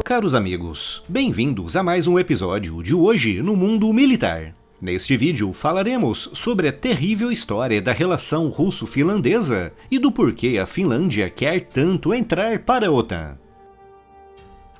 Caros amigos, bem-vindos a mais um episódio de Hoje no Mundo Militar. Neste vídeo falaremos sobre a terrível história da relação russo-finlandesa e do porquê a Finlândia quer tanto entrar para a OTAN.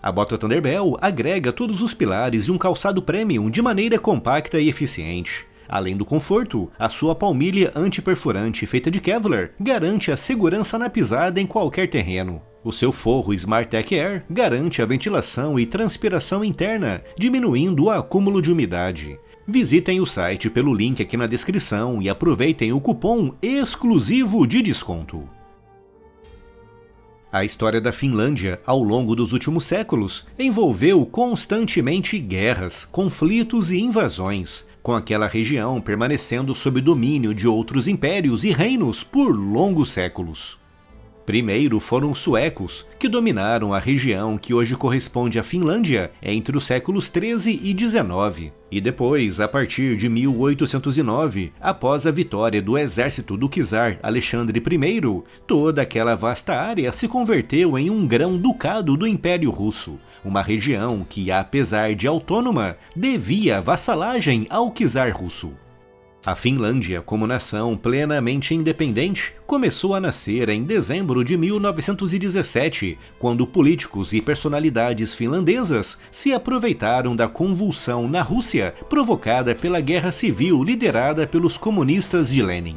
A bota Thunderbell agrega todos os pilares de um calçado premium de maneira compacta e eficiente. Além do conforto, a sua palmilha antiperfurante feita de Kevlar garante a segurança na pisada em qualquer terreno. O seu forro SmartTech Air garante a ventilação e transpiração interna, diminuindo o acúmulo de umidade. Visitem o site pelo link aqui na descrição e aproveitem o cupom exclusivo de desconto. A história da Finlândia, ao longo dos últimos séculos, envolveu constantemente guerras, conflitos e invasões, com aquela região permanecendo sob domínio de outros impérios e reinos por longos séculos. Primeiro foram os suecos, que dominaram a região que hoje corresponde à Finlândia entre os séculos 13 e 19. E depois, a partir de 1809, após a vitória do exército do czar Alexandre I, toda aquela vasta área se converteu em um grão-ducado do Império Russo, uma região que, apesar de autônoma, devia vassalagem ao czar russo. A Finlândia, como nação plenamente independente, começou a nascer em dezembro de 1917, quando políticos e personalidades finlandesas se aproveitaram da convulsão na Rússia provocada pela guerra civil liderada pelos comunistas de Lenin.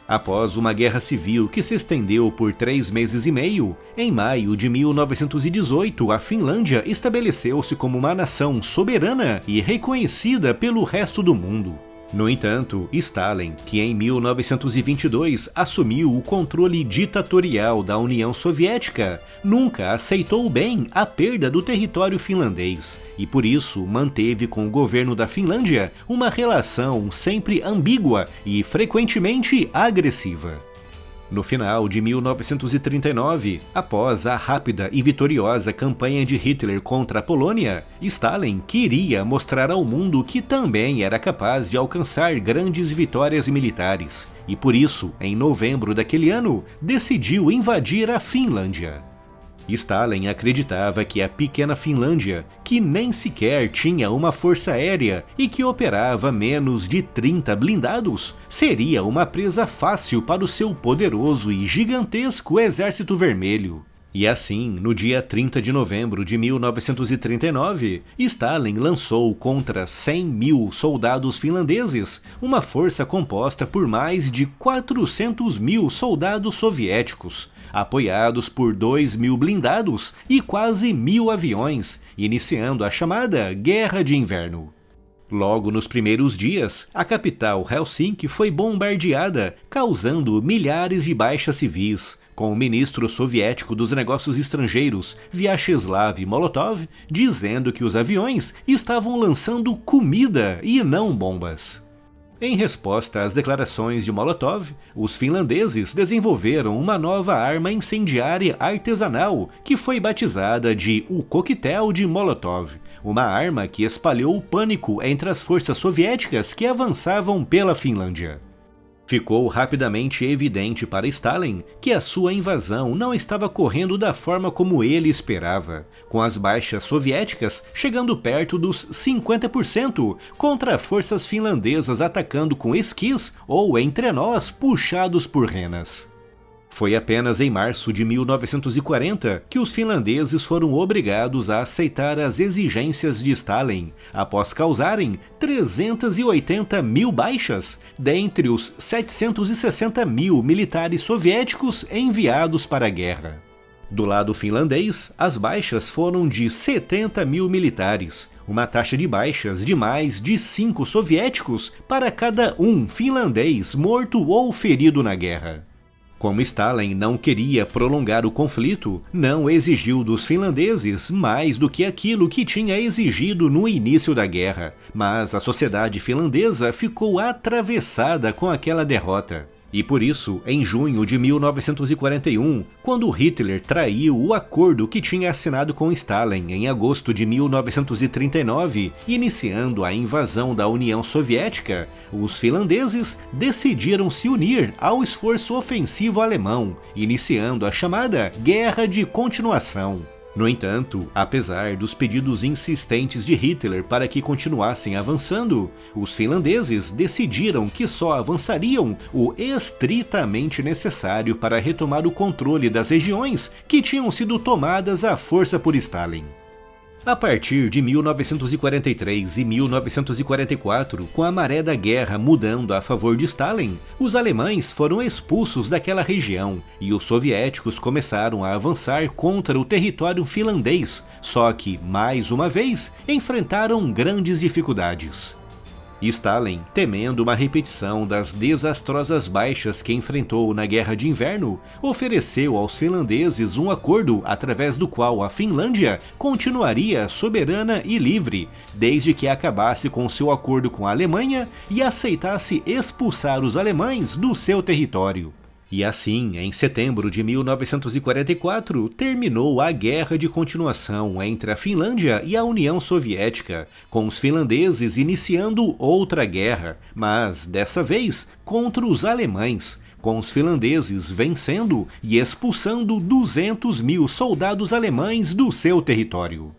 Após uma guerra civil que se estendeu por 3 meses e meio, em maio de 1918 a Finlândia estabeleceu-se como uma nação soberana e reconhecida pelo resto do mundo. No entanto, Stalin, que em 1922 assumiu o controle ditatorial da União Soviética, nunca aceitou bem a perda do território finlandês e por isso manteve com o governo da Finlândia uma relação sempre ambígua e frequentemente agressiva. No final de 1939, após a rápida e vitoriosa campanha de Hitler contra a Polônia, Stalin queria mostrar ao mundo que também era capaz de alcançar grandes vitórias militares, e por isso, em novembro daquele ano, decidiu invadir a Finlândia. Stalin acreditava que a pequena Finlândia, que nem sequer tinha uma força aérea e que operava menos de 30 blindados, seria uma presa fácil para o seu poderoso e gigantesco Exército Vermelho. E assim, no dia 30 de novembro de 1939, Stalin lançou contra 100.000 soldados finlandeses, uma força composta por mais de 400.000 soldados soviéticos, apoiados por 2.000 blindados e quase 1.000 aviões, iniciando a chamada Guerra de Inverno. Logo nos primeiros dias, a capital Helsinki foi bombardeada, causando milhares de baixas civis, com o ministro soviético dos negócios estrangeiros, Vyacheslav Molotov, dizendo que os aviões estavam lançando comida e não bombas. Em resposta às declarações de Molotov, os finlandeses desenvolveram uma nova arma incendiária artesanal que foi batizada de o Coquetel de Molotov, uma arma que espalhou o pânico entre as forças soviéticas que avançavam pela Finlândia. Ficou rapidamente evidente para Stalin que a sua invasão não estava correndo da forma como ele esperava, com as baixas soviéticas chegando perto dos 50% contra forças finlandesas atacando com esquis ou entrenós puxados por renas. Foi apenas em março de 1940 que os finlandeses foram obrigados a aceitar as exigências de Stalin, após causarem 380.000 baixas, dentre os 760.000 militares soviéticos enviados para a guerra. Do lado finlandês, as baixas foram de 70.000 militares, uma taxa de baixas de mais de 5 soviéticos para cada um finlandês morto ou ferido na guerra. Como Stalin não queria prolongar o conflito, não exigiu dos finlandeses mais do que aquilo que tinha exigido no início da guerra, mas a sociedade finlandesa ficou atravessada com aquela derrota. E por isso, em junho de 1941, quando Hitler traiu o acordo que tinha assinado com Stalin em agosto de 1939, iniciando a invasão da União Soviética, os finlandeses decidiram se unir ao esforço ofensivo alemão, iniciando a chamada Guerra de Continuação. No entanto, apesar dos pedidos insistentes de Hitler para que continuassem avançando, os finlandeses decidiram que só avançariam o estritamente necessário para retomar o controle das regiões que tinham sido tomadas à força por Stalin. A partir de 1943 e 1944, com a maré da guerra mudando a favor de Stalin, os alemães foram expulsos daquela região e os soviéticos começaram a avançar contra o território finlandês, só que, mais uma vez, enfrentaram grandes dificuldades. Stalin, temendo uma repetição das desastrosas baixas que enfrentou na Guerra de Inverno, ofereceu aos finlandeses um acordo através do qual a Finlândia continuaria soberana e livre, desde que acabasse com seu acordo com a Alemanha e aceitasse expulsar os alemães do seu território. E assim, em setembro de 1944, terminou a guerra de continuação entre a Finlândia e a União Soviética, com os finlandeses iniciando outra guerra, mas dessa vez contra os alemães, com os finlandeses vencendo e expulsando 200 mil soldados alemães do seu território.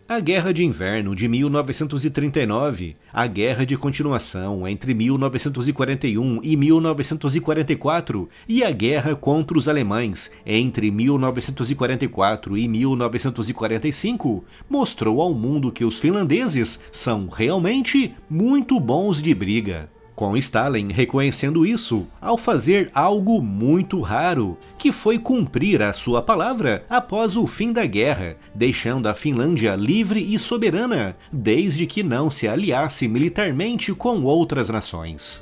A Guerra de Inverno de 1939, a Guerra de Continuação entre 1941 e 1944 e a Guerra contra os Alemães entre 1944 e 1945 mostrou ao mundo que os finlandeses são realmente muito bons de briga. Com Stalin reconhecendo isso ao fazer algo muito raro, que foi cumprir a sua palavra após o fim da guerra, deixando a Finlândia livre e soberana, desde que não se aliasse militarmente com outras nações.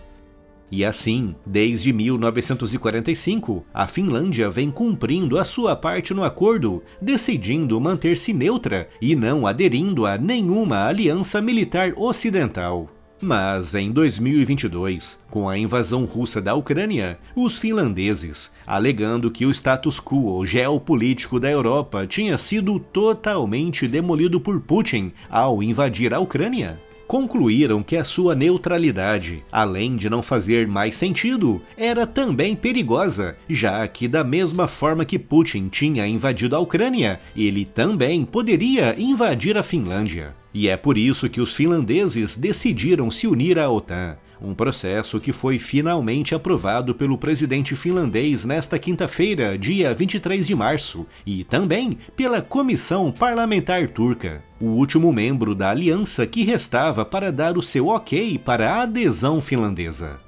E assim, desde 1945, a Finlândia vem cumprindo a sua parte no acordo, decidindo manter-se neutra e não aderindo a nenhuma aliança militar ocidental. Mas em 2022, com a invasão russa da Ucrânia, os finlandeses, alegando que o status quo geopolítico da Europa tinha sido totalmente demolido por Putin ao invadir a Ucrânia, concluíram que a sua neutralidade, além de não fazer mais sentido, era também perigosa, já que da mesma forma que Putin tinha invadido a Ucrânia, ele também poderia invadir a Finlândia. E é por isso que os finlandeses decidiram se unir à OTAN, um processo que foi finalmente aprovado pelo presidente finlandês nesta quinta-feira, dia 23 de março, e também pela Comissão Parlamentar Turca, o último membro da aliança que restava para dar o seu ok para a adesão finlandesa.